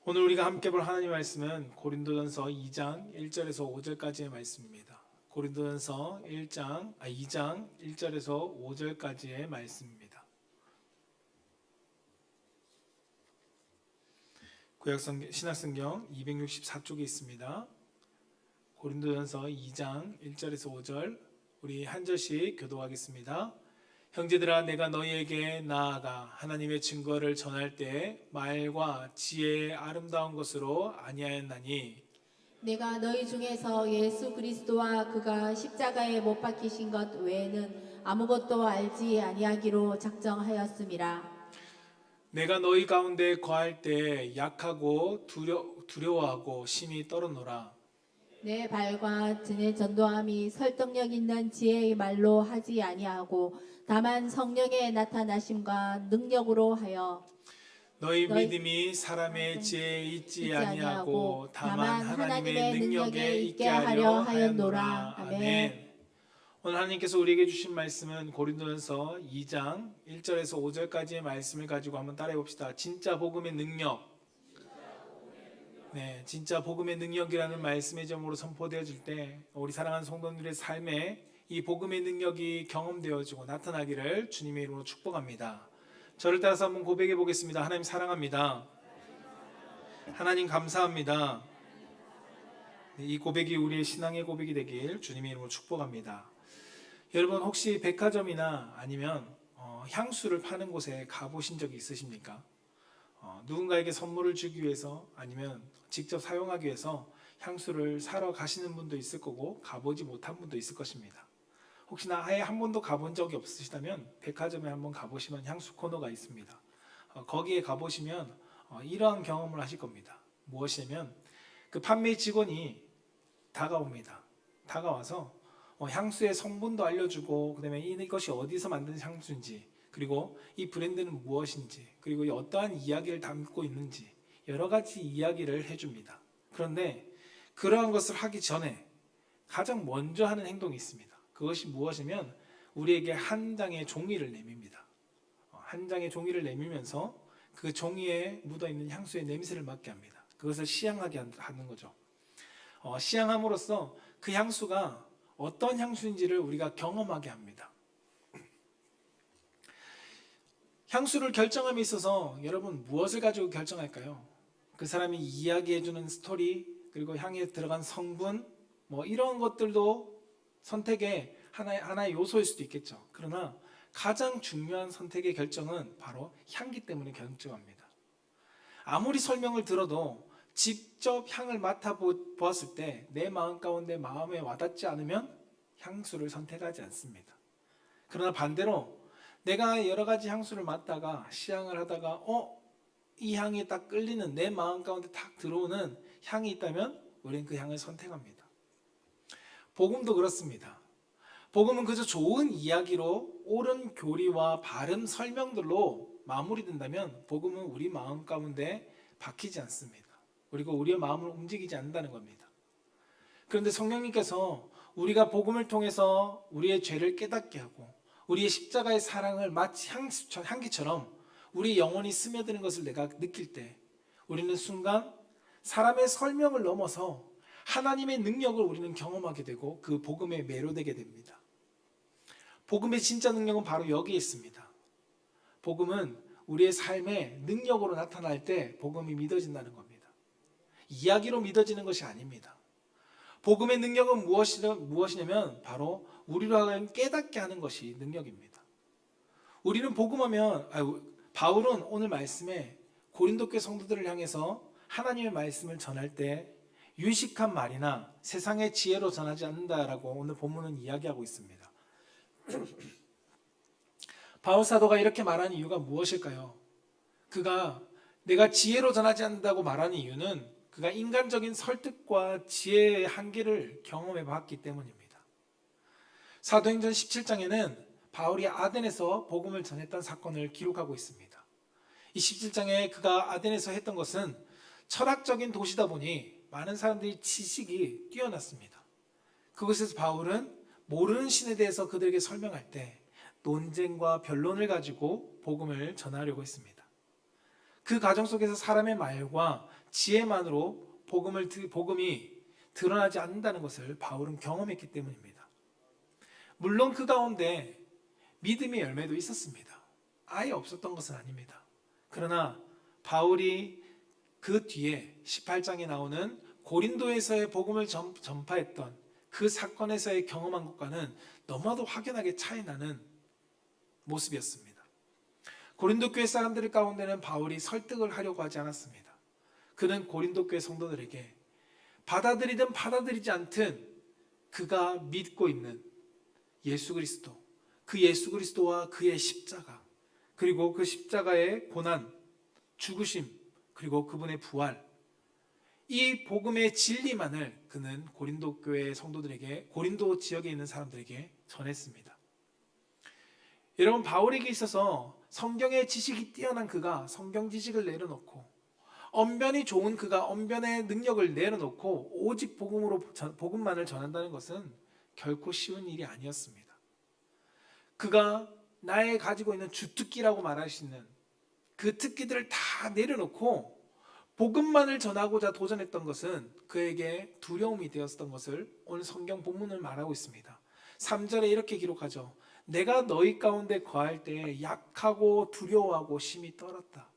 오늘 우리가 함께 볼 하나님의 말씀은 고린도전서 2장 1절에서 5절까지의 말씀입니다. 고린도전서 2장 1절에서 5절까지의 말씀입니다. 신약성경 264쪽에 있습니다. 고린도전서 2장 1절에서 5절 우리 한 절씩 교독하겠습니다. 형제들아, 내가 너희에게 나아가 하나님의 증거를 전할 때 말과 지혜의 아름다운 것으로 아니하였나니 내가 너희 중에서 예수 그리스도와 그가 십자가에 못 박히신 것 외에는 아무것도 알지 아니하기로 작정하였음이라. 내가 너희 가운데 거할 때 약하고 두려워하고 심히 떨어노라. 내 발과 내 전도함이 설득력 있는 지혜의 말로 하지 아니하고 다만 성령의 나타나심과 능력으로 하여 너희 믿음이 사람의 지혜에 있지 아니하고 다만 하나님의 능력에 있게 하려 하였노라. 아멘. 오늘 하나님께서 우리에게 주신 말씀은 고린도전서 2장 1절에서 5절까지의 말씀을 가지고 한번 따라해 봅시다. 진짜 복음의 능력. 네, 진짜 복음의 능력이라는 말씀의 점으로 선포되어질 때 우리 사랑하는 성도님들의 삶에 이 복음의 능력이 경험되어지고 나타나기를 주님의 이름으로 축복합니다. 저를 따라서 한번 고백해 보겠습니다. 하나님 사랑합니다. 하나님 감사합니다. 이 고백이 우리의 신앙의 고백이 되길 주님의 이름으로 축복합니다. 여러분 혹시 백화점이나 아니면 향수를 파는 곳에 가보신 적이 있으십니까? 누군가에게 선물을 주기 위해서 아니면 직접 사용하기 위해서 향수를 사러 가시는 분도 있을 거고 가보지 못한 분도 있을 것입니다. 혹시나 아예 한 번도 가본 적이 없으시다면 백화점에 한번 가보시면 향수 코너가 있습니다. 거기에 가보시면 이러한 경험을 하실 겁니다. 무엇이냐면 그 판매 직원이 다가옵니다. 다가와서 향수의 성분도 알려주고 그다음에 이것이 어디서 만든 향수인지 그리고 이 브랜드는 무엇인지 그리고 어떠한 이야기를 담고 있는지 여러 가지 이야기를 해줍니다. 그런데 그러한 것을 하기 전에 가장 먼저 하는 행동이 있습니다. 그것이 무엇이면 우리에게 한 장의 종이를 내밉니다. 한 장의 종이를 내밀면서 그 종이에 묻어있는 향수의 냄새를 맡게 합니다. 그것을 시향하게 하는 거죠. 시향함으로써 그 향수가 어떤 향수인지를 우리가 경험하게 합니다. 향수를 결정함에 있어서 여러분 무엇을 가지고 결정할까요? 그 사람이 이야기해주는 스토리 그리고 향에 들어간 성분 이런 것들도 선택의 하나의 요소일 수도 있겠죠. 그러나 가장 중요한 선택의 결정은 바로 향기 때문에 결정합니다. 아무리 설명을 들어도 직접 향을 맡아보았을 때 내 마음 가운데 마음에 와닿지 않으면 향수를 선택하지 않습니다. 그러나 반대로 내가 여러 가지 향수를 맡다가 시향을 하다가 이 향이 딱 끌리는 내 마음 가운데 딱 들어오는 향이 있다면 우리는 그 향을 선택합니다. 복음도 그렇습니다. 복음은 그저 좋은 이야기로 옳은 교리와 바른 설명들로 마무리된다면 복음은 우리 마음 가운데 박히지 않습니다. 그리고 우리의 마음을 움직이지 않는다는 겁니다. 그런데 성령님께서 우리가 복음을 통해서 우리의 죄를 깨닫게 하고 우리의 십자가의 사랑을 마치 향기처럼 우리 영혼이 스며드는 것을 내가 느낄 때 우리는 순간 사람의 설명을 넘어서 하나님의 능력을 우리는 경험하게 되고 그 복음에 매료되게 됩니다. 복음의 진짜 능력은 바로 여기에 있습니다. 복음은 우리의 삶의 능력으로 나타날 때 복음이 믿어진다는 겁니다. 이야기로 믿어지는 것이 아닙니다. 복음의 능력은 무엇이냐면 바로 우리로 하여금 깨닫게 하는 것이 능력입니다. 우리는 복음하면 바울은 오늘 말씀에 고린도 교회 성도들을 향해서 하나님의 말씀을 전할 때 유식한 말이나 세상의 지혜로 전하지 않는다라고 오늘 본문은 이야기하고 있습니다. 바울 사도가 이렇게 말하는 이유가 무엇일까요? 그가 내가 지혜로 전하지 않는다고 말하는 이유는 그가 인간적인 설득과 지혜의 한계를 경험해 봤기 때문입니다. 사도행전 17장에는 바울이 아덴에서 복음을 전했던 사건을 기록하고 있습니다. 이 17장에 그가 아덴에서 했던 것은 철학적인 도시다 보니 많은 사람들이 지식이 뛰어났습니다. 그곳에서 바울은 모르는 신에 대해서 그들에게 설명할 때 논쟁과 변론을 가지고 복음을 전하려고 했습니다. 그 가정 속에서 사람의 말과 지혜만으로 복음이 드러나지 않는다는 것을 바울은 경험했기 때문입니다. 물론 그 가운데 믿음의 열매도 있었습니다. 아예 없었던 것은 아닙니다. 그러나 바울이 그 뒤에 18장에 나오는 고린도에서의 복음을 전파했던 그 사건에서의 경험한 것과는 너무나도 확연하게 차이 나는 모습이었습니다. 고린도 교회 사람들 가운데는 바울이 설득을 하려고 하지 않았습니다. 그는 고린도 교회 성도들에게 받아들이든 받아들이지 않든 그가 믿고 있는 예수 그리스도, 그 예수 그리스도와 그의 십자가, 그리고 그 십자가의 고난, 죽으심, 그리고 그분의 부활, 이 복음의 진리만을 그는 고린도 교회 성도들에게, 고린도 지역에 있는 사람들에게 전했습니다. 여러분, 바울에게 있어서 성경의 지식이 뛰어난 그가 성경 지식을 내려놓고, 언변이 좋은 그가 언변의 능력을 내려놓고 오직 복음만을 전한다는 것은 결코 쉬운 일이 아니었습니다. 그가 나의 가지고 있는 주특기라고 말할 수 있는 그 특기들을 다 내려놓고 복음만을 전하고자 도전했던 것은 그에게 두려움이 되었던 것을 오늘 성경 본문을 말하고 있습니다. 3절에 이렇게 기록하죠. 내가 너희 가운데 거할 때 약하고 두려워하고 심히 떨었다.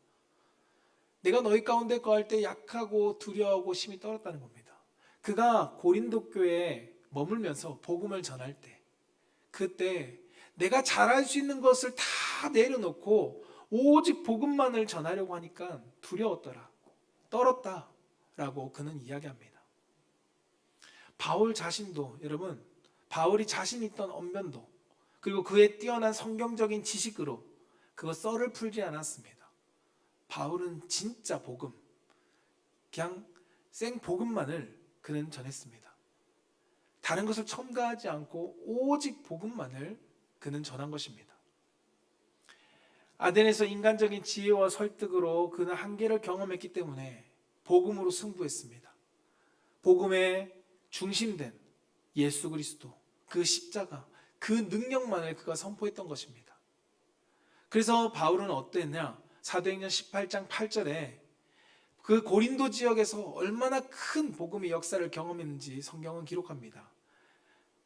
내가 너희 가운데 거할 때 약하고 두려워하고 심히 떨었다는 겁니다. 그가 고린도 교회에 머물면서 복음을 전할 때, 그때 내가 잘할 수 있는 것을 다 내려놓고 오직 복음만을 전하려고 하니까 두려웠더라, 떨었다라고 그는 이야기합니다. 바울 자신도, 여러분, 바울이 자신 있던 언변도, 그리고 그의 뛰어난 성경적인 지식으로 그거 썰을 풀지 않았습니다. 바울은 진짜 복음, 그냥 생 복음만을 그는 전했습니다. 다른 것을 첨가하지 않고 오직 복음만을 그는 전한 것입니다. 아덴에서 인간적인 지혜와 설득으로 그는 한계를 경험했기 때문에 복음으로 승부했습니다. 복음의 중심된 예수 그리스도, 그 십자가, 그 능력만을 그가 선포했던 것입니다. 그래서 바울은 어땠냐? 사도행전 18장 8절에 그 고린도 지역에서 얼마나 큰 복음의 역사를 경험했는지 성경은 기록합니다.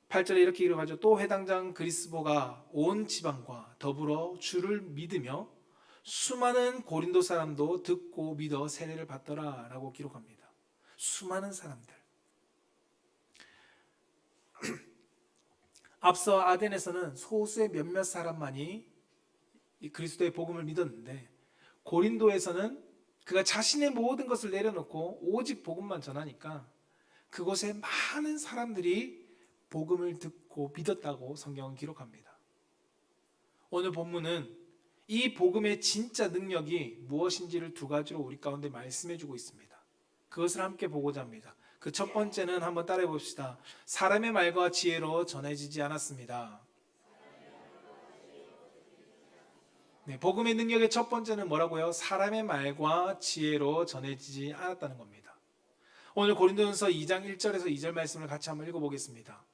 8절에 이렇게 기록하죠. 또 회당장 그리스보가 온 지방과 더불어 주를 믿으며 수많은 고린도 사람도 듣고 믿어 세례를 받더라 라고 기록합니다. 수많은 사람들. 앞서 아덴에서는 소수의 몇몇 사람만이 이 그리스도의 복음을 믿었는데, 고린도에서는 그가 자신의 모든 것을 내려놓고 오직 복음만 전하니까 그곳에 많은 사람들이 복음을 듣고 믿었다고 성경은 기록합니다. 오늘 본문은 이 복음의 진짜 능력이 무엇인지를 두 가지로 우리 가운데 말씀해주고 있습니다. 그것을 함께 보고자 합니다. 그 첫 번째는 한번 따라해 봅시다. 사람의 말과 지혜로 전해지지 않았습니다. 네, 복음의 능력의 첫 번째는 뭐라고요? 사람의 말과 지혜로 전해지지 않았다는 겁니다. 오늘 고린도전서 2장 1절에서 2절 말씀을 같이 한번 읽어보겠습니다.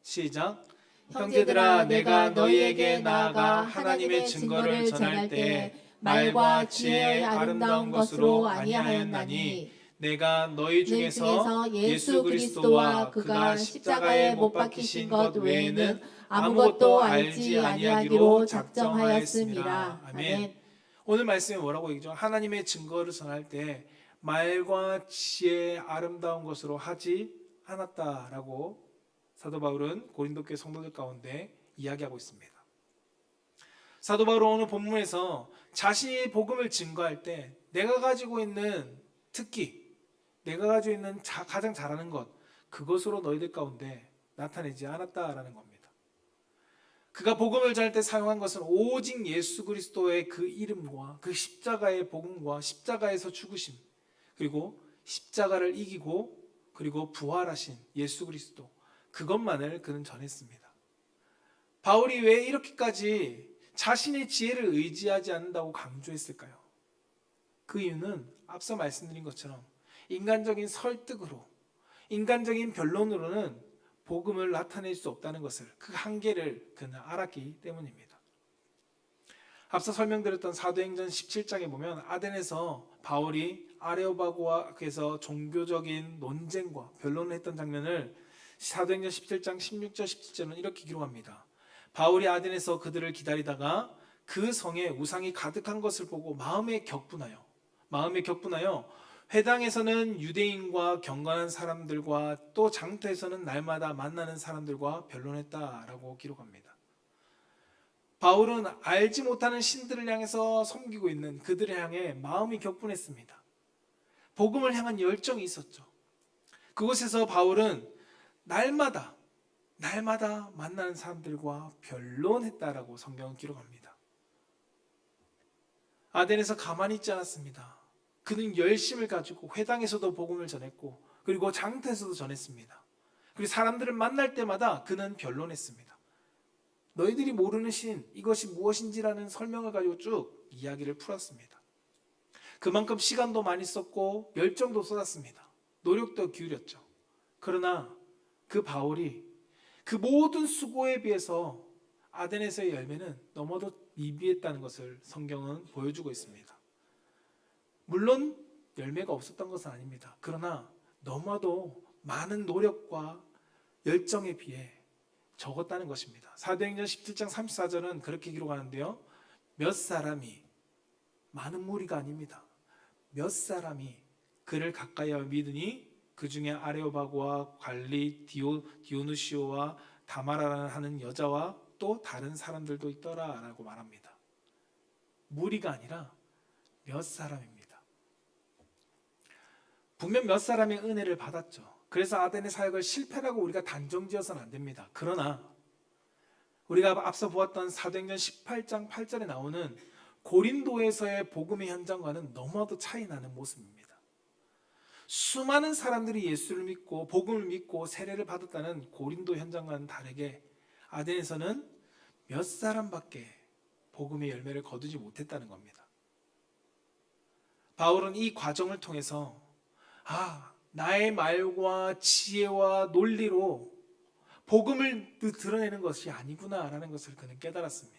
시작. 형제들아, 내가 너희에게 나아가 하나님의 증거를 전할 때 말과 지혜의 아름다운 것으로 아니하였나니 내가 너희 중에서 예수 그리스도와 그가 십자가에 못 박히신 것 외에는 아무것도 알지 아니하기로 작정하였습니다. 아멘. 오늘 말씀에 뭐라고 얘기죠? 하나님의 증거를 전할 때 말과 지혜의 아름다운 것으로 하지 않았다라고 사도 바울은 고린도 교회 성도들 가운데 이야기하고 있습니다. 사도 바울은 오늘 본문에서 자신이 복음을 증거할 때 내가 가지고 있는 특기, 내가 가지고 있는 가장 잘하는 것, 그것으로 너희들 가운데 나타내지 않았다라는 겁니다. 그가 복음을 전할 때 사용한 것은 오직 예수 그리스도의 그 이름과 그 십자가의 복음과 십자가에서 죽으심, 그리고 십자가를 이기고 그리고 부활하신 예수 그리스도, 그것만을 그는 전했습니다. 바울이 왜 이렇게까지 자신의 지혜를 의지하지 않는다고 강조했을까요? 그 이유는 앞서 말씀드린 것처럼 인간적인 설득으로, 인간적인 변론으로는 복음을 나타낼 수 없다는 것을, 그 한계를 그는 알았기 때문입니다. 앞서 설명드렸던 사도행전 17장에 보면 아덴에서 바울이 아레오바고와에서 종교적인 논쟁과 변론을 했던 장면을 사도행전 17장 16절 17절은 이렇게 기록합니다. 바울이 아덴에서 그들을 기다리다가 그 성에 우상이 가득한 것을 보고 마음에 격분하여 회당에서는 유대인과 경건한 사람들과 또 장터에서는 날마다 만나는 사람들과 변론했다라고 기록합니다. 바울은 알지 못하는 신들을 향해서 섬기고 있는 그들을 향해 마음이 격분했습니다. 복음을 향한 열정이 있었죠. 그곳에서 바울은 날마다 만나는 사람들과 변론했다라고 성경은 기록합니다. 아덴에서 가만히 있지 않았습니다. 그는 열심을 가지고 회당에서도 복음을 전했고 그리고 장터에서도 전했습니다. 그리고 사람들을 만날 때마다 그는 변론했습니다. 너희들이 모르는 신 이것이 무엇인지라는 설명을 가지고 쭉 이야기를 풀었습니다. 그만큼 시간도 많이 썼고 열정도 쏟았습니다. 노력도 기울였죠. 그러나 그 바울이 그 모든 수고에 비해서 아덴에서의 열매는 너무도 미비했다는 것을 성경은 보여주고 있습니다. 물론 열매가 없었던 것은 아닙니다. 그러나 너무도 많은 노력과 열정에 비해 적었다는 것입니다. 사도행전 17장 34절은 그렇게 기록하는데요. 몇 사람이, 많은 무리가 아닙니다. 몇 사람이 그를 가까이하여 믿으니 그 중에 아레오바고와 관리 디오누시오와 다마라라는 하는 여자와 또 다른 사람들도 있더라라고 말합니다. 무리가 아니라 몇 사람입니다. 분명 몇 사람의 은혜를 받았죠. 그래서 아덴의 사역을 실패라고 우리가 단정지어서는 안 됩니다. 그러나 우리가 앞서 보았던 사도행전 18장 8절에 나오는 고린도에서의 복음의 현장과는 너무나도 차이 나는 모습입니다. 수많은 사람들이 예수를 믿고 복음을 믿고 세례를 받았다는 고린도 현장과는 다르게 아덴에서는 몇 사람밖에 복음의 열매를 거두지 못했다는 겁니다. 바울은 이 과정을 통해서 나의 말과 지혜와 논리로 복음을 드러내는 것이 아니구나라는 것을 그는 깨달았습니다.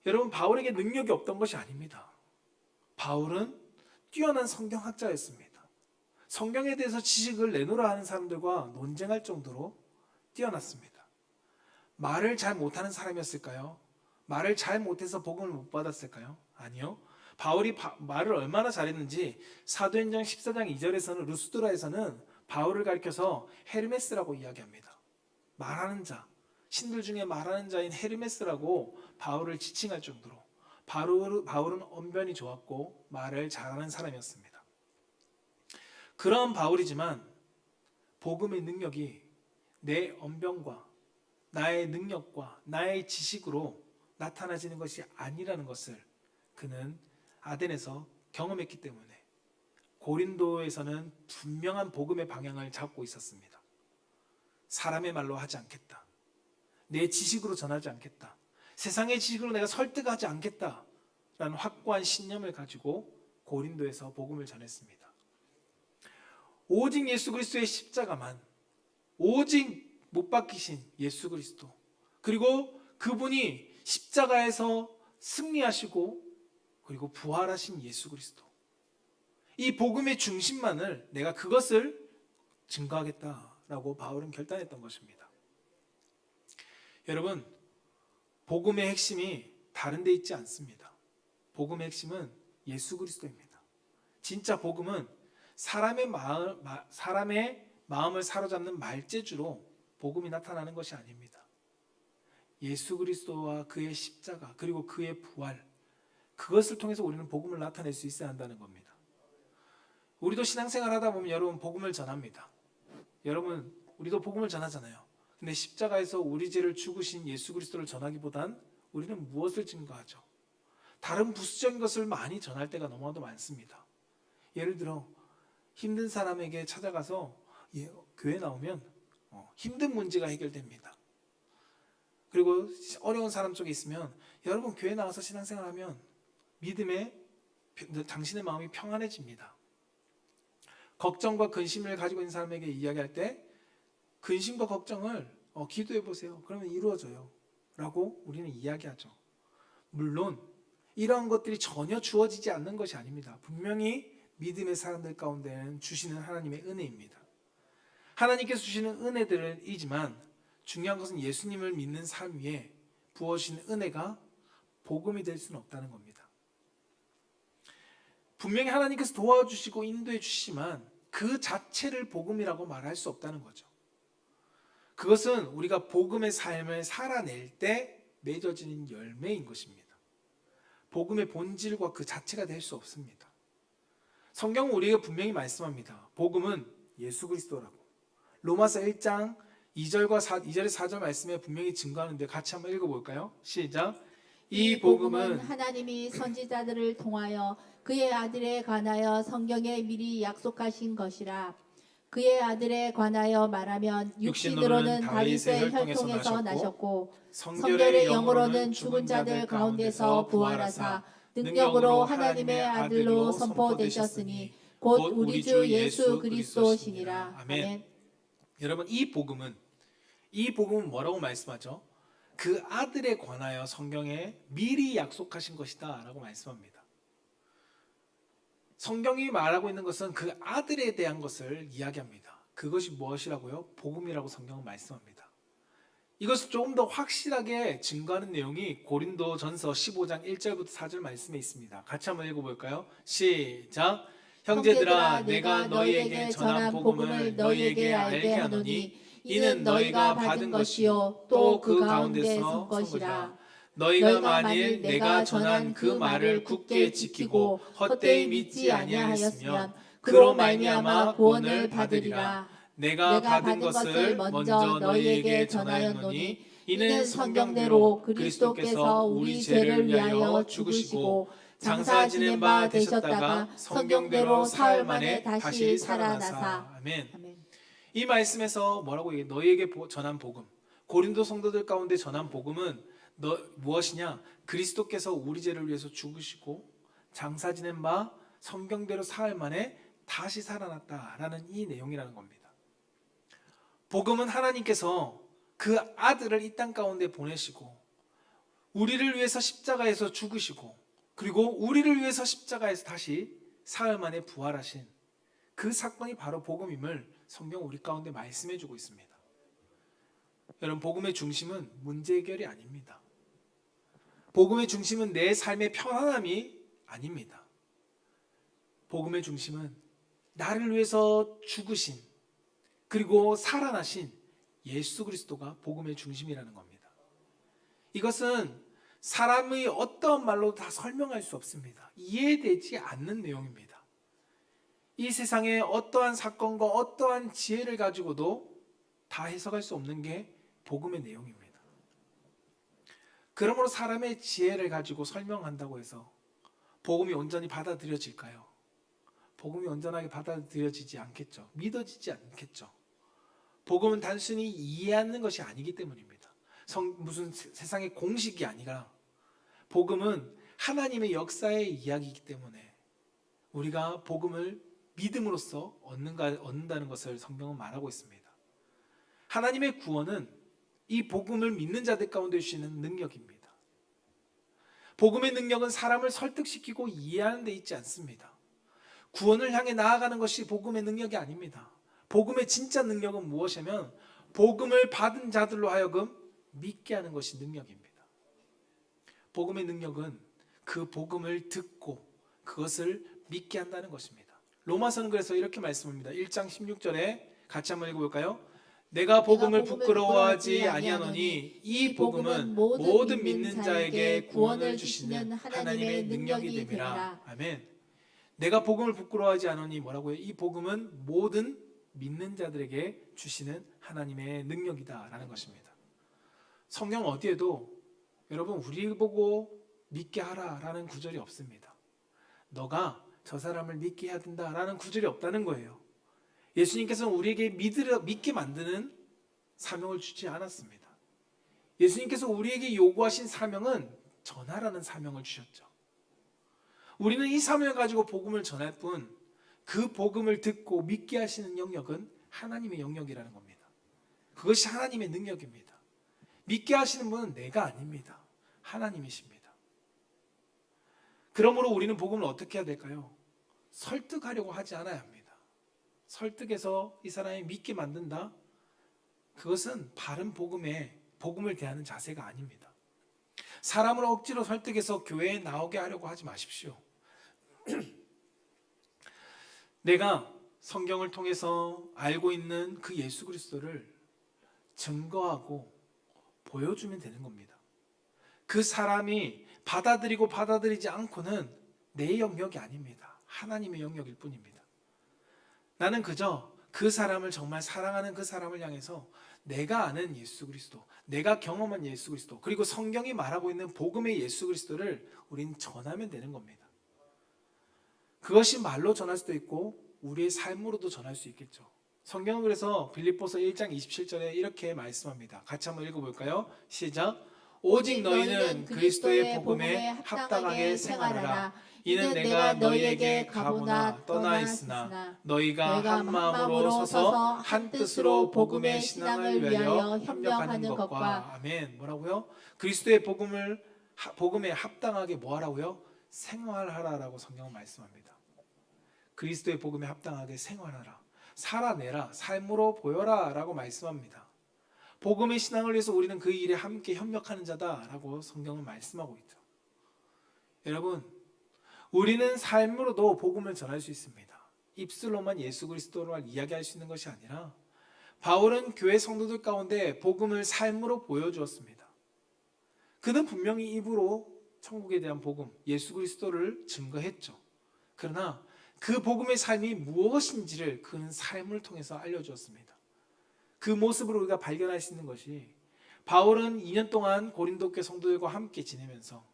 여러분, 바울에게 능력이 없던 것이 아닙니다. 바울은 뛰어난 성경학자였습니다. 성경에 대해서 지식을 내놓으라 하는 사람들과 논쟁할 정도로 뛰어났습니다. 말을 잘 못하는 사람이었을까요? 말을 잘 못해서 복음을 못 받았을까요? 아니요. 바울이 말을 얼마나 잘했는지 사도행전 14장 2절에서는 루스드라에서는 바울을 가리켜서 헤르메스라고 이야기합니다. 말하는 자, 신들 중에 말하는 자인 헤르메스라고 바울을 지칭할 정도로 바울은 언변이 좋았고 말을 잘하는 사람이었습니다. 그런 바울이지만 복음의 능력이 내 언변과 나의 능력과 나의 지식으로 나타나지는 것이 아니라는 것을 그는 아덴에서 경험했기 때문에 고린도에서는 분명한 복음의 방향을 잡고 있었습니다. 사람의 말로 하지 않겠다. 내 지식으로 전하지 않겠다. 세상의 지식으로 내가 설득하지 않겠다라는 확고한 신념을 가지고 고린도에서 복음을 전했습니다. 오직 예수 그리스도의 십자가만, 오직 못 박히신 예수 그리스도, 그리고 그분이 십자가에서 승리하시고 그리고 부활하신 예수 그리스도, 이 복음의 중심만을 내가 그것을 증거하겠다라고 바울은 결단했던 것입니다. 여러분, 복음의 핵심이 다른 데 있지 않습니다. 복음의 핵심은 예수 그리스도입니다. 진짜 복음은 사람의 마음을 사로잡는 말재주로 복음이 나타나는 것이 아닙니다. 예수 그리스도와 그의 십자가 그리고 그의 부활, 그것을 통해서 우리는 복음을 나타낼 수 있어야 한다는 겁니다. 우리도 신앙생활 하다 보면 여러분 복음을 전합니다. 여러분 우리도 복음을 전하잖아요. 근데 십자가에서 우리 죄를 죽으신 예수 그리스도를 전하기보단 우리는 무엇을 증거하죠? 다른 부수적인 것을 많이 전할 때가 너무나도 많습니다. 예를 들어 힘든 사람에게 찾아가서 교회 나오면 힘든 문제가 해결됩니다. 그리고 어려운 사람 쪽에 있으면 여러분 교회 나와서 신앙생활하면 믿음에 당신의 마음이 평안해집니다. 걱정과 근심을 가지고 있는 사람에게 이야기할 때 근심과 걱정을 기도해 보세요. 그러면 이루어져요. 라고 우리는 이야기하죠. 물론 이러한 것들이 전혀 주어지지 않는 것이 아닙니다. 분명히 믿음의 사람들 가운데는 주시는 하나님의 은혜입니다. 하나님께서 주시는 은혜들이지만 중요한 것은 예수님을 믿는 삶 위에 부어주신 은혜가 복음이 될 수는 없다는 겁니다. 분명히 하나님께서 도와주시고 인도해 주시지만 그 자체를 복음이라고 말할 수 없다는 거죠. 그것은 우리가 복음의 삶을 살아낼 때 맺어지는 열매인 것입니다. 복음의 본질과 그 자체가 될 수 없습니다. 성경은 우리에게 분명히 말씀합니다. 복음은 예수 그리스도라고. 로마서 1장 2절과 2절의 4절 말씀에 분명히 증거하는데 같이 한번 읽어볼까요? 시작. 이 복음은 하나님이 선지자들을 통하여 그의 아들에 관하여 성경에 미리 약속하신 것이라. 그의 아들에 관하여 말하면 육신으로는 다윗의 혈통에서 나셨고 성결의 영으로는 죽은 자들 가운데서 부활하사 능력으로 하나님의 아들로 선포되셨으니 곧 우리 주 예수 그리스도시니라. 아멘. 여러분 이 복음은 뭐라고 말씀하죠? 그 아들에 관하여 성경에 미리 약속하신 것이다 라고 말씀합니다. 성경이 말하고 있는 것은 그 아들에 대한 것을 이야기합니다. 그것이 무엇이라고요? 복음이라고 성경은 말씀합니다. 이것을 조금 더 확실하게 증거하는 내용이 고린도전서 15장 1절부터 4절 말씀에 있습니다. 같이 한번 읽어볼까요? 시작. 형제들아 내가 너희에게 전한 복음을 너희에게 알게 하노니 이는 너희가 받은 것이요 또 그 가운데 선 것이라. 너희가 만일 내가 전한 그 말을 굳게 지키고 헛되이 믿지 아니하였으면 그로 말미암아 구원을 받으리라. 내가 받은 것을 먼저 너희에게 전하였노니 이는 성경대로 그리스도께서 우리 죄를 위하여 죽으시고 장사 지낸 바 되셨다가 성경대로 사흘 만에 다시 살아나사. 아멘. 이 말씀에서 뭐라고 얘기해? 너희에게 전한 복음, 고린도 성도들 가운데 전한 복음은 무엇이냐? 그리스도께서 우리 죄를 위해서 죽으시고 장사 지낸 바 성경대로 사흘 만에 다시 살아났다라는 이 내용이라는 겁니다. 복음은 하나님께서 그 아들을 이 땅 가운데 보내시고 우리를 위해서 십자가에서 죽으시고 그리고 우리를 위해서 십자가에서 다시 사흘 만에 부활하신 그 사건이 바로 복음임을 성경 우리 가운데 말씀해 주고 있습니다. 여러분 복음의 중심은 문제 해결이 아닙니다. 복음의 중심은 내 삶의 편안함이 아닙니다. 복음의 중심은 나를 위해서 죽으신 그리고 살아나신 예수 그리스도가 복음의 중심이라는 겁니다. 이것은 사람의 어떠한 말로 다 설명할 수 없습니다. 이해되지 않는 내용입니다. 이 세상에 어떠한 사건과 어떠한 지혜를 가지고도 다 해석할 수 없는 게 복음의 내용입니다. 그러므로 사람의 지혜를 가지고 설명한다고 해서 복음이 온전히 받아들여질까요? 복음이 온전하게 받아들여지지 않겠죠. 믿어지지 않겠죠. 복음은 단순히 이해하는 것이 아니기 때문입니다. 무슨 세상의 공식이 아니라 복음은 하나님의 역사의 이야기이기 때문에 우리가 복음을 믿음으로써 얻는다는 것을 성경은 말하고 있습니다. 하나님의 구원은 이 복음을 믿는 자들 가운데 주시는 능력입니다. 복음의 능력은 사람을 설득시키고 이해하는 데 있지 않습니다. 구원을 향해 나아가는 것이 복음의 능력이 아닙니다. 복음의 진짜 능력은 무엇이냐면 복음을 받은 자들로 하여금 믿게 하는 것이 능력입니다. 복음의 능력은 그 복음을 듣고 그것을 믿게 한다는 것입니다. 로마서는 그래서 이렇게 말씀합니다. 1장 16절에 같이 한번 읽어볼까요? 내가 복음을 부끄러워하지 아니하노니 이 복음은 모든 믿는 자에게 구원을 주시는 하나님의 능력이 됨이라. 아멘. 내가 복음을 부끄러워하지 않으니 뭐라고요? 이 복음은 모든 믿는 자들에게 주시는 하나님의 능력이다라는 것입니다. 성경 어디에도 여러분 우리 보고 믿게 하라라는 구절이 없습니다. 너가 저 사람을 믿게 해야 된다라는 구절이 없다는 거예요. 예수님께서는 우리에게 믿게 만드는 사명을 주지 않았습니다. 예수님께서 우리에게 요구하신 사명은 전하라는 사명을 주셨죠. 우리는 이 사명을 가지고 복음을 전할 뿐 그 복음을 듣고 믿게 하시는 영역은 하나님의 영역이라는 겁니다. 그것이 하나님의 능력입니다. 믿게 하시는 분은 내가 아닙니다. 하나님이십니다. 그러므로 우리는 복음을 어떻게 해야 될까요? 설득하려고 하지 않아야 합니다. 설득해서 이 사람이 믿게 만든다? 그것은 바른 복음을 대하는 자세가 아닙니다. 사람을 억지로 설득해서 교회에 나오게 하려고 하지 마십시오. 내가 성경을 통해서 알고 있는 그 예수 그리스도를 증거하고 보여주면 되는 겁니다. 그 사람이 받아들이고 받아들이지 않고는 내 영역이 아닙니다. 하나님의 영역일 뿐입니다. 나는 그저 그 사람을 정말 사랑하는 그 사람을 향해서 내가 아는 예수 그리스도, 내가 경험한 예수 그리스도, 그리고 성경이 말하고 있는 복음의 예수 그리스도를 우린 전하면 되는 겁니다. 그것이 말로 전할 수도 있고 우리의 삶으로도 전할 수 있겠죠. 성경은 그래서 빌립보서 1장 27절에 이렇게 말씀합니다. 같이 한번 읽어볼까요? 시작. 오직 너희는 그리스도의 복음에 합당하게 생활하라. 이는 내가 너희에게 가보나 떠나 있으나 너희가 한 마음으로 서서 한 뜻으로 복음의 신앙을 위하여 협력하는 것과 아멘. 뭐라고요? 그리스도의 복음에 합당하게 뭐하라고요? 생활하라라고 성경은 말씀합니다. 그리스도의 복음에 합당하게 생활하라. 살아내라. 삶으로 보여라 라고 말씀합니다. 복음의 신앙을 위해서 우리는 그 일에 함께 협력하는 자다라고 성경은 말씀하고 있죠. 여러분, 우리는 삶으로도 복음을 전할 수 있습니다. 입술로만 예수 그리스도를 이야기할 수 있는 것이 아니라 바울은 교회 성도들 가운데 복음을 삶으로 보여주었습니다. 그는 분명히 입으로 천국에 대한 복음, 예수 그리스도를 증거했죠. 그러나 그 복음의 삶이 무엇인지를 그는 삶을 통해서 알려주었습니다. 그 모습을 우리가 발견할 수 있는 것이 바울은 2년 동안 고린도 교회 성도들과 함께 지내면서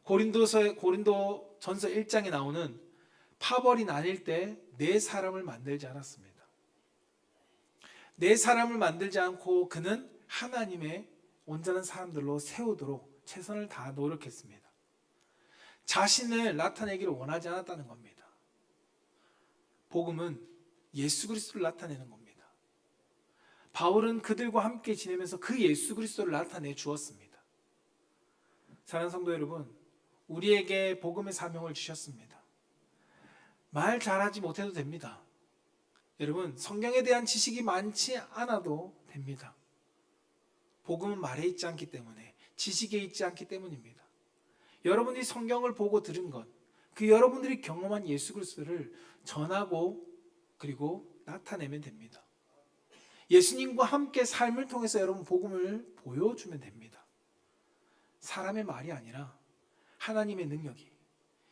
고린도전서 1장에 나오는 파벌이 나뉠 때 네 사람을 만들지 않았습니다. 네 사람을 만들지 않고 그는 하나님의 온전한 사람들로 세우도록 최선을 다하 노력했습니다. 자신을 나타내기를 원하지 않았다는 겁니다. 복음은 예수 그리스도를 나타내는 겁니다. 바울은 그들과 함께 지내면서 그 예수 그리스도를 나타내 주었습니다. 사랑하는 성도 여러분, 우리에게 복음의 사명을 주셨습니다. 말 잘하지 못해도 됩니다. 여러분, 성경에 대한 지식이 많지 않아도 됩니다. 복음은 말에 있지 않기 때문에, 지식에 있지 않기 때문입니다. 여러분이 성경을 보고 들은 것, 그 여러분들이 경험한 예수 그리스도를 전하고 그리고 나타내면 됩니다. 예수님과 함께 삶을 통해서 여러분 복음을 보여주면 됩니다. 사람의 말이 아니라 하나님의 능력이,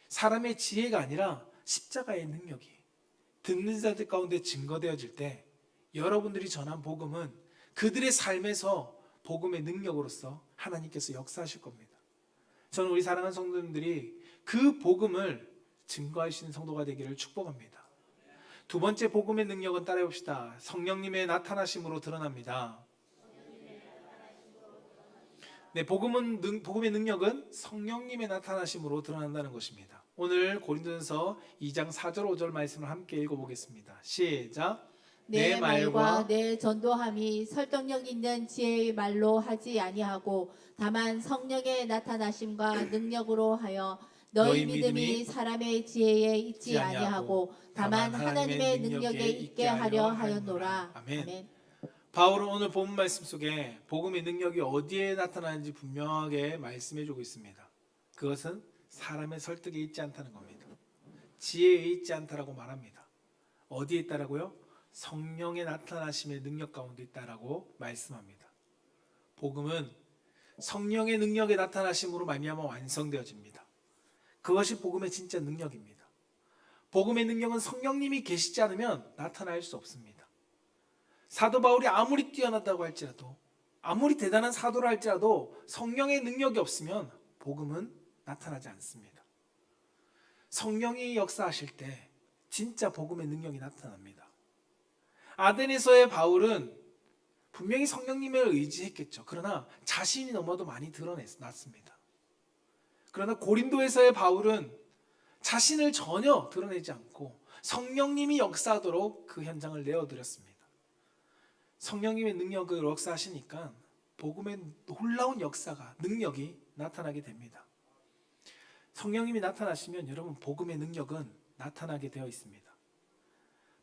사람의 지혜가 아니라 십자가의 능력이 듣는 자들 가운데 증거되어질 때 여러분들이 전한 복음은 그들의 삶에서 복음의 능력으로서 하나님께서 역사하실 겁니다. 저는 우리 사랑하는 성도님들이 그 복음을 증거할 수 있는 성도가 되기를 축복합니다. 두 번째 복음의 능력은 따라해봅시다. 성령님의 나타나심으로 드러납니다. 네, 복음의 능력은 성령님의 나타나심으로 드러난다는 것입니다. 오늘 고린도전서 2장 4절 5절 말씀을 함께 읽어보겠습니다. 시작. 내 말과 내 전도함이 설득력 있는 지혜의 말로 하지 아니하고 다만 성령의 나타나심과 능력으로 하여 너희 믿음이 사람의 지혜에 있지 아니하고 다만 하나님의 능력에 있게 하려 하였노라. 아멘. 바울은 오늘 본문 말씀 속에 복음의 능력이 어디에 나타나는지 분명하게 말씀해 주고 있습니다. 그것은 사람의 설득에 있지 않다는 겁니다. 지혜에 있지 않다라고 말합니다. 어디에 있다라고요? 성령의 나타나심의 능력 가운데 있다라고 말씀합니다. 복음은 성령의 능력의 나타나심으로 말미암아 완성되어집니다. 그것이 복음의 진짜 능력입니다. 복음의 능력은 성령님이 계시지 않으면 나타날 수 없습니다. 사도 바울이 아무리 뛰어났다고 할지라도, 아무리 대단한 사도라 할지라도 성령의 능력이 없으면 복음은 나타나지 않습니다. 성령이 역사하실 때 진짜 복음의 능력이 나타납니다. 아덴에서의 바울은 분명히 성령님을 의지했겠죠. 그러나 자신이 너무도 많이 드러났습니다. 그러나 고린도에서의 바울은 자신을 전혀 드러내지 않고 성령님이 역사하도록 그 현장을 내어드렸습니다. 성령님의 능력을 역사하시니까 복음의 놀라운 역사가, 능력이 나타나게 됩니다. 성령님이 나타나시면 여러분 복음의 능력은 나타나게 되어 있습니다.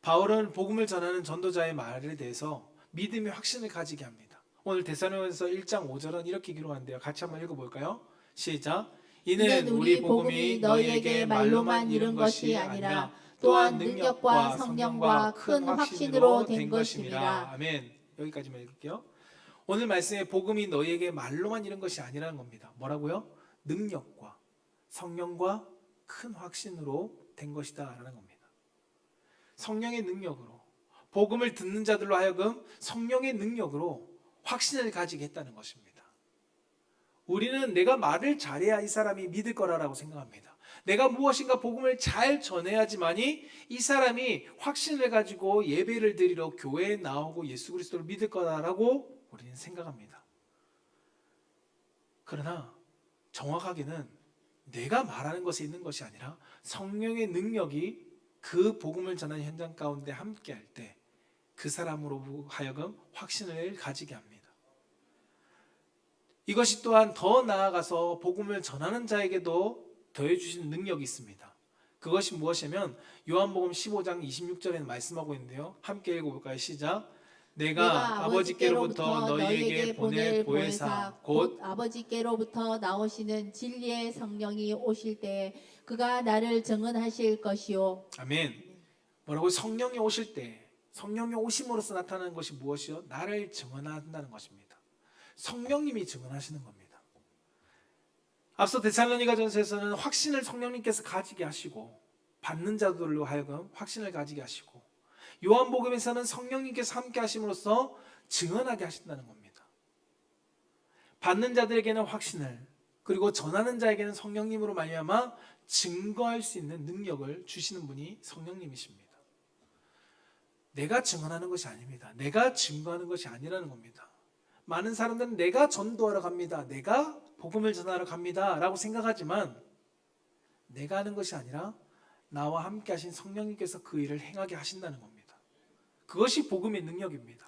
바울은 복음을 전하는 전도자의 말에 대해서 믿음의 확신을 가지게 합니다. 오늘 데살로니가서 1장 5절은 이렇게 기록한대요. 같이 한번 읽어볼까요? 시작. 이는 우리 복음이 너희에게 말로만 이른 것이 아니라 또한 능력과 성령과 큰 확신으로 된 것임이라. 아멘. 여기까지만 읽을게요. 오늘 말씀에 복음이 너희에게 말로만 이른 것이 아니라는 겁니다. 뭐라고요? 능력과 성령과 큰 확신으로 된 것이다 라는 겁니다. 성령의 능력으로, 복음을 듣는 자들로 하여금 성령의 능력으로 확신을 가지게 했다는 것입니다. 우리는 내가 말을 잘해야 이 사람이 믿을 거라고 생각합니다. 내가 무엇인가 복음을 잘 전해야지만이 이 사람이 확신을 가지고 예배를 드리러 교회에 나오고 예수 그리스도를 믿을 거다라고 우리는 생각합니다. 그러나 정확하게는 내가 말하는 것에 있는 것이 아니라 성령의 능력이 그 복음을 전하는 현장 가운데 함께할 때 그 사람으로 하여금 확신을 가지게 합니다. 이것이 또한 더 나아가서 복음을 전하는 자에게도 더해주신 능력이 있습니다. 그것이 무엇이냐면 요한복음 15장 26절에는 말씀하고 있는데요. 함께 읽어볼까요? 시작. 내가 아버지께로부터 너희에게 보낼 보혜사 곧 아버지께로부터 나오시는 진리의 성령이 오실 때 그가 나를 증언하실 것이요. 아멘. 뭐라고? 성령이 오실 때, 성령이 오심으로써 나타나는 것이 무엇이요? 나를 증언한다는 것입니다. 성령님이 증언하시는 겁니다. 앞서 데살로니가전서에서는 확신을 성령님께서 가지게 하시고 받는 자들로 하여금 확신을 가지게 하시고, 요한복음에서는 성령님께서 함께 하심으로써 증언하게 하신다는 겁니다. 받는 자들에게는 확신을, 그리고 전하는 자에게는 성령님으로 말미암아 증거할 수 있는 능력을 주시는 분이 성령님이십니다. 내가 증언하는 것이 아닙니다. 내가 증거하는 것이 아니라는 겁니다. 많은 사람들은 내가 전도하러 갑니다, 내가 복음을 전하러 갑니다 라고 생각하지만, 내가 하는 것이 아니라 나와 함께 하신 성령님께서 그 일을 행하게 하신다는 겁니다. 그것이 복음의 능력입니다.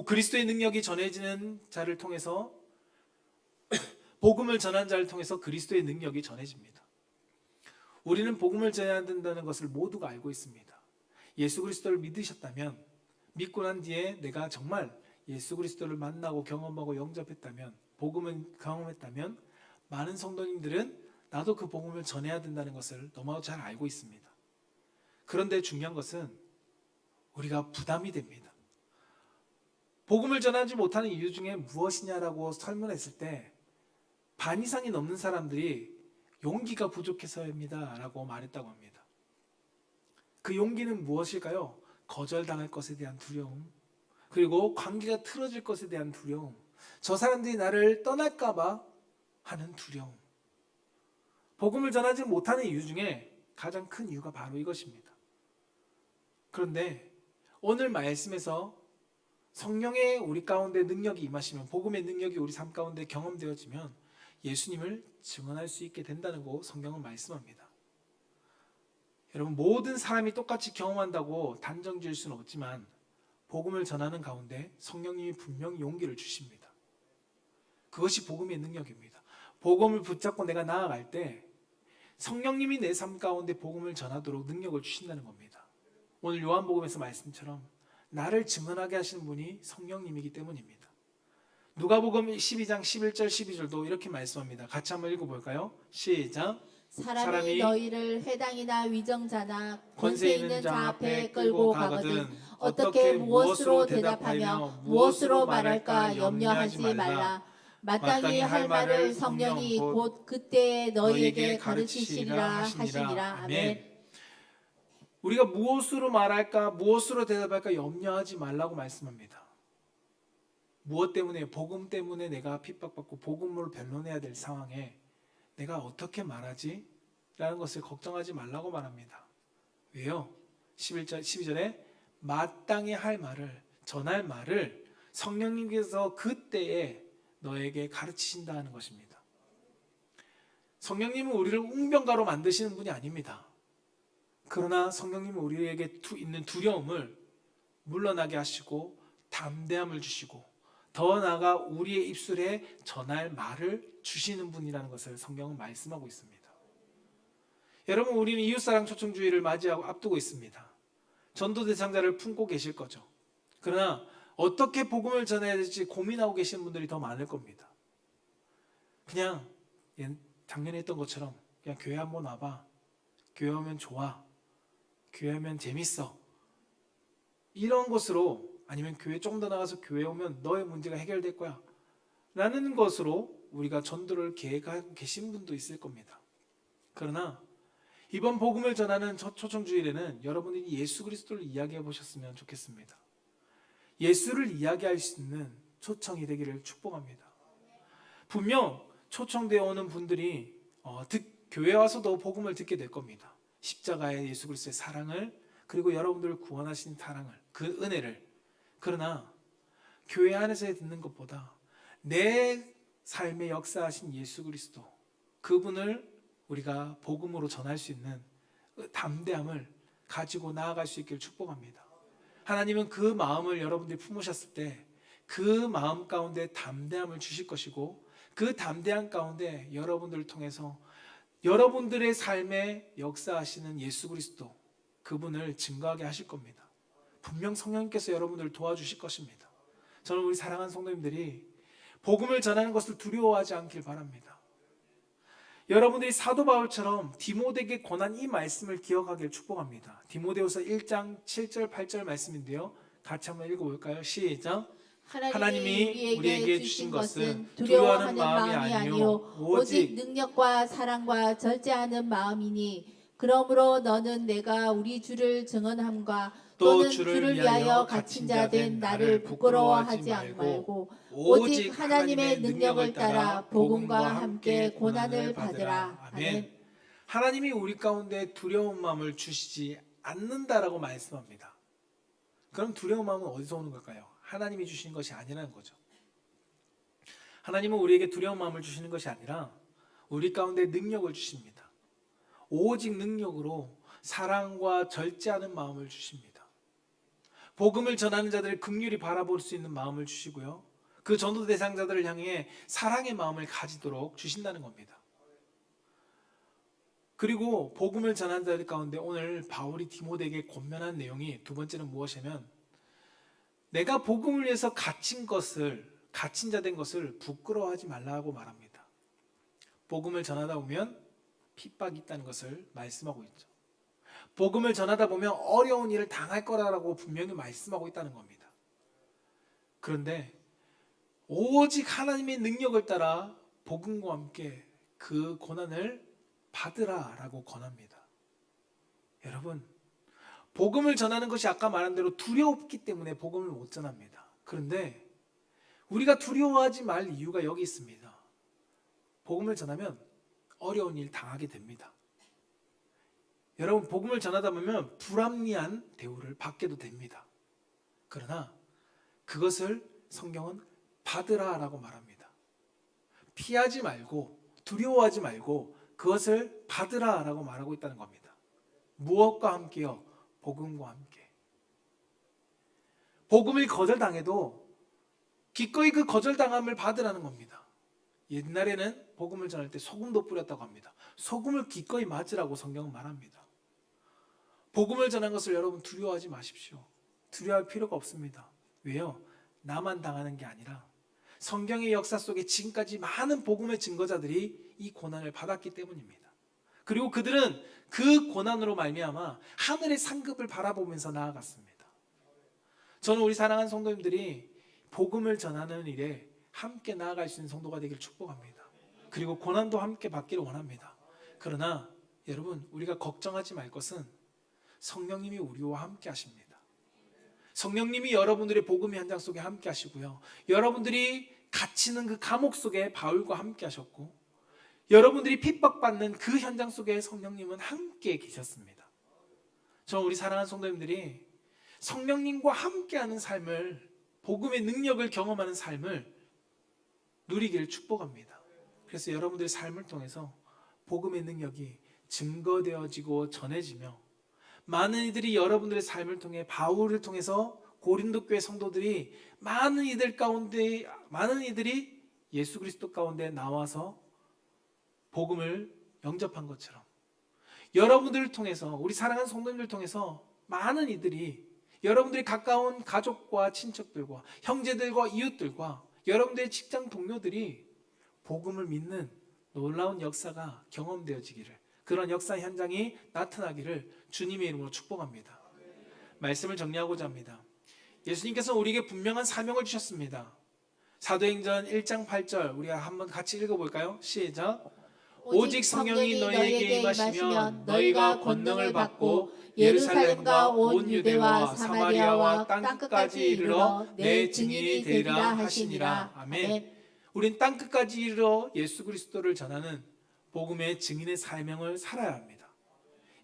그리스도의 능력이 전해지는 자를 통해서 복음을 전하는 자를 통해서 그리스도의 능력이 전해집니다. 우리는 복음을 전해야 된다는 것을 모두가 알고 있습니다. 예수 그리스도를 믿으셨다면, 믿고 난 뒤에 내가 정말 예수 그리스도를 만나고 경험하고 영접했다면, 복음을 경험했다면, 많은 성도님들은 나도 그 복음을 전해야 된다는 것을 너무 잘 알고 있습니다. 그런데 중요한 것은 우리가 부담이 됩니다. 복음을 전하지 못하는 이유 중에 무엇이냐라고 설문했을 때 반 이상이 넘는 사람들이 용기가 부족해서입니다 라고 말했다고 합니다. 그 용기는 무엇일까요? 거절당할 것에 대한 두려움, 그리고 관계가 틀어질 것에 대한 두려움, 저 사람들이 나를 떠날까 봐 하는 두려움. 복음을 전하지 못하는 이유 중에 가장 큰 이유가 바로 이것입니다. 그런데 오늘 말씀에서 성령의 우리 가운데 능력이 임하시면, 복음의 능력이 우리 삶 가운데 경험되어지면 예수님을 증언할 수 있게 된다는 거 성경은 말씀합니다. 여러분, 모든 사람이 똑같이 경험한다고 단정 지을 수는 없지만 복음을 전하는 가운데 성령님이 분명히 용기를 주십니다. 그것이 복음의 능력입니다. 복음을 붙잡고 내가 나아갈 때 성령님이 내 삶 가운데 복음을 전하도록 능력을 주신다는 겁니다. 오늘 요한복음에서 말씀처럼 나를 증언하게 하시는 분이 성령님이기 때문입니다. 누가복음 12장 11절 12절도 이렇게 말씀합니다. 같이 한번 읽어볼까요? 시작. 사람이 너희를 회당이나 위정자나 권세 있는 자 앞에 끌고 가거든 어떻게 무엇으로 대답하며 무엇으로 말할까 염려하지 말라. 마땅히 할 말을 성령이 곧 그때에 너희에게 가르치시리라 하시니라. 아멘. 우리가 무엇으로 말할까, 무엇으로 대답할까 염려하지 말라고 말씀합니다. 무엇 때문에? 복음 때문에 내가 핍박받고 복음으로 변론해야 될 상황에 내가 어떻게 말하지? 라는 것을 걱정하지 말라고 말합니다. 왜요? 12절에 마땅히 할 말을, 전할 말을 성령님께서 그때에 너에게 가르치신다는 것입니다. 성령님은 우리를 웅변가로 만드시는 분이 아닙니다. 그러나 성령님은 우리에게 있는 두려움을 물러나게 하시고 담대함을 주시고 더 나아가 우리의 입술에 전할 말을 주시는 분이라는 것을 성경은 말씀하고 있습니다. 여러분, 우리는 이웃사랑 초청주의를 맞이하고 앞두고 있습니다. 전도 대상자를 품고 계실 거죠. 그러나 어떻게 복음을 전해야 될지 고민하고 계시는 분들이 더 많을 겁니다. 그냥 작년에 했던 것처럼 그냥 교회 한번 와봐. 교회 오면 좋아. 교회 오면 재밌어. 이런 것으로, 아니면 교회 조금 더 나가서 교회 오면 너의 문제가 해결될 거야 라는 것으로 우리가 전도를 계획하고 계신 분도 있을 겁니다. 그러나 이번 복음을 전하는 초청주일에는 여러분들이 예수 그리스도를 이야기해 보셨으면 좋겠습니다. 예수를 이야기할 수 있는 초청이 되기를 축복합니다. 분명 초청되어 오는 분들이 교회 와서도 복음을 듣게 될 겁니다. 십자가의 예수 그리스도의 사랑을, 그리고 여러분들을 구원하신 사랑을, 그 은혜를. 그러나 교회 안에서 듣는 것보다 내 삶에 역사하신 예수 그리스도, 그분을 우리가 복음으로 전할 수 있는 담대함을 가지고 나아갈 수 있기를 축복합니다. 하나님은 그 마음을 여러분들이 품으셨을 때 그 마음 가운데 담대함을 주실 것이고, 그 담대함 가운데 여러분들을 통해서 여러분들의 삶에 역사하시는 예수 그리스도, 그분을 증거하게 하실 겁니다. 분명 성령님께서 여러분들을 도와주실 것입니다. 저는 우리 사랑하는 성도님들이 복음을 전하는 것을 두려워하지 않길 바랍니다. 여러분들이 사도 바울처럼 디모데에게 권한 이 말씀을 기억하길 축복합니다. 디모데후서 1장 7절 8절 말씀인데요. 같이 한번 읽어볼까요? 시작. 하나님이 우리에게 주신 것은 두려워하는 마음이 아니요 오직 능력과 사랑과 절제하는 마음이니, 그러므로 너는 내가 우리 주를 증언함과 또는 주를 위하여 갇힌 자 된 나를 부끄러워하지 말고 오직 하나님의 능력을 따라 복음과 함께 고난을 받으라. 아멘. 하나님이 우리 가운데 두려운 마음을 주시지 않는다라고 말씀합니다. 그럼 두려운 마음은 어디서 오는 걸까요? 하나님이 주시는 것이 아니라는 거죠. 하나님은 우리에게 두려운 마음을 주시는 것이 아니라 우리 가운데 능력을 주십니다. 오직 능력으로 사랑과 절제하는 마음을 주십니다. 복음을 전하는 자들을 긍휼히 바라볼 수 있는 마음을 주시고요, 그 전도 대상자들을 향해 사랑의 마음을 가지도록 주신다는 겁니다. 그리고 복음을 전하는 자들 가운데 오늘 바울이 디모데에게 권면한 내용이 두 번째는 무엇이냐면, 내가 복음을 위해서 갇힌 자 된 것을 부끄러워하지 말라고 말합니다. 복음을 전하다 보면 핍박이 있다는 것을 말씀하고 있죠. 복음을 전하다 보면 어려운 일을 당할 거라고 분명히 말씀하고 있다는 겁니다. 그런데 오직 하나님의 능력을 따라 복음과 함께 그 고난을 받으라라고 권합니다. 여러분, 복음을 전하는 것이 아까 말한 대로 두렵기 때문에 복음을 못 전합니다. 그런데 우리가 두려워하지 말 이유가 여기 있습니다. 복음을 전하면 어려운 일 당하게 됩니다. 여러분, 복음을 전하다 보면 불합리한 대우를 받게도 됩니다. 그러나 그것을 성경은 받으라라고 말합니다. 피하지 말고 두려워하지 말고 그것을 받으라라고 말하고 있다는 겁니다. 무엇과 함께요? 복음과 함께. 복음을 거절당해도 기꺼이 그 거절당함을 받으라는 겁니다. 옛날에는 복음을 전할 때 소금도 뿌렸다고 합니다. 소금을 기꺼이 맞으라고 성경은 말합니다. 복음을 전한 것을 여러분 두려워하지 마십시오. 두려워할 필요가 없습니다. 왜요? 나만 당하는 게 아니라 성경의 역사 속에 지금까지 많은 복음의 증거자들이 이 고난을 받았기 때문입니다. 그리고 그들은 그 고난으로 말미암아 하늘의 상급을 바라보면서 나아갔습니다. 저는 우리 사랑하는 성도님들이 복음을 전하는 일에 함께 나아갈 수 있는 성도가 되기를 축복합니다. 그리고 고난도 함께 받기를 원합니다. 그러나 여러분, 우리가 걱정하지 말 것은 성령님이 우리와 함께 하십니다. 성령님이 여러분들의 복음의 현장 속에 함께 하시고요, 여러분들이 갇히는 그 감옥 속에 바울과 함께 하셨고, 여러분들이 핍박받는 그 현장 속에 성령님은 함께 계셨습니다. 저 우리 사랑하는 성도님들이 성령님과 함께하는 삶을, 복음의 능력을 경험하는 삶을 누리기를 축복합니다. 그래서 여러분들의 삶을 통해서 복음의 능력이 증거되어지고 전해지며, 많은 이들이 여러분들의 삶을 통해, 바울을 통해서 고린도 교회 성도들이 많은 이들이 예수 그리스도 가운데 나와서 복음을 영접한 것처럼, 여러분들을 통해서, 우리 사랑하는 성도님들을 통해서 많은 이들이 여러분들이 가까운 가족과 친척들과 형제들과 이웃들과 여러분들의 직장 동료들이 복음을 믿는 놀라운 역사가 경험되어지기를, 그런 역사 현장이 나타나기를 주님의 이름으로 축복합니다. 말씀을 정리하고자 합니다. 예수님께서 우리에게 분명한 사명을 주셨습니다. 사도행전 1장 8절 우리가 한번 같이 읽어볼까요? 시작. 오직 성령이 너희에게 임하시면 너희가 권능을 받고 예루살렘과 온 유대와 사마리아와 땅끝까지 이르러 내 증인이 되리라 하시니라. 아멘. 우린 땅끝까지 이르러 예수 그리스도를 전하는 복음의 증인의 사명을 살아야 합니다.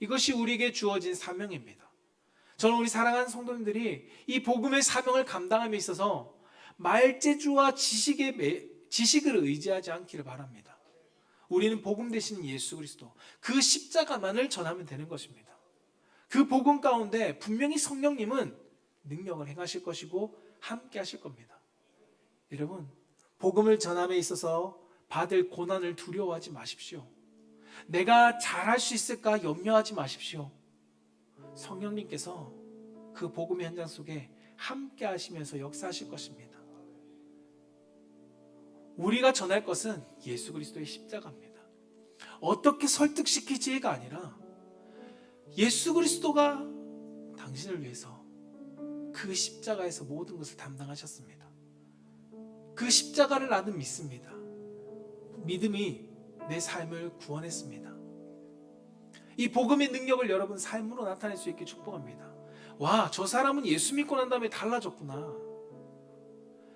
이것이 우리에게 주어진 사명입니다. 저는 우리 사랑하는 성도님들이 이 복음의 사명을 감당함에 있어서 말재주와 지식을 의지하지 않기를 바랍니다. 우리는 복음 되신 예수 그리스도, 그 십자가만을 전하면 되는 것입니다. 그 복음 가운데 분명히 성령님은 능력을 행하실 것이고 함께 하실 겁니다. 여러분, 복음을 전함에 있어서 받을 고난을 두려워하지 마십시오. 내가 잘할 수 있을까 염려하지 마십시오. 성령님께서 그 복음의 현장 속에 함께 하시면서 역사하실 것입니다. 우리가 전할 것은 예수 그리스도의 십자가입니다. 어떻게 설득시키지가 아니라 예수 그리스도가 당신을 위해서 그 십자가에서 모든 것을 담당하셨습니다. 그 십자가를 나는 믿습니다. 믿음이 내 삶을 구원했습니다. 이 복음의 능력을 여러분 삶으로 나타낼 수 있게 축복합니다. 와, 저 사람은 예수 믿고 난 다음에 달라졌구나.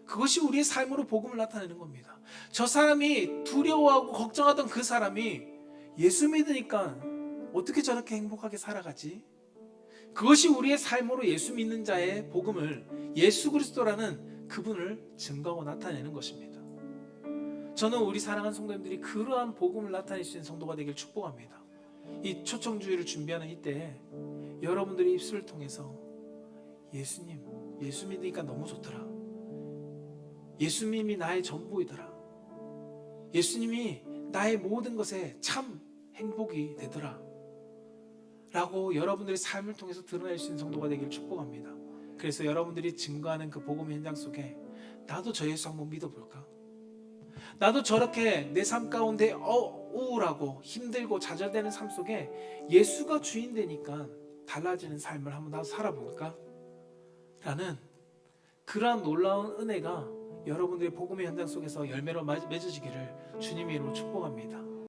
그것이 우리의 삶으로 복음을 나타내는 겁니다. 저 사람이 두려워하고 걱정하던 그 사람이 예수 믿으니까 어떻게 저렇게 행복하게 살아가지? 그것이 우리의 삶으로 예수 믿는 자의 복음을, 예수 그리스도라는 그분을 증거하고 나타내는 것입니다. 저는 우리 사랑하는 성도님들이 그러한 복음을 나타낼 수 있는 성도가 되길 축복합니다. 이 초청주의를 준비하는 이때 여러분들의 입술을 통해서 예수님, 예수 믿으니까 너무 좋더라. 예수님이 나의 전부이더라. 예수님이 나의 모든 것에 참 행복이 되더라. 라고 여러분들의 삶을 통해서 드러낼 수 있는 성도가 되기를 축복합니다. 그래서 여러분들이 증거하는 그 복음 현장 속에 나도 저 예수 한번 믿어볼까? 나도 저렇게 내 삶 가운데 우울하고 힘들고 좌절되는 삶 속에 예수가 주인 되니까 달라지는 삶을 한번 나도 살아볼까? 라는 그러한 놀라운 은혜가 여러분들의 복음의 현장 속에서 열매로 맺어지기를 주님의 이름으로 축복합니다.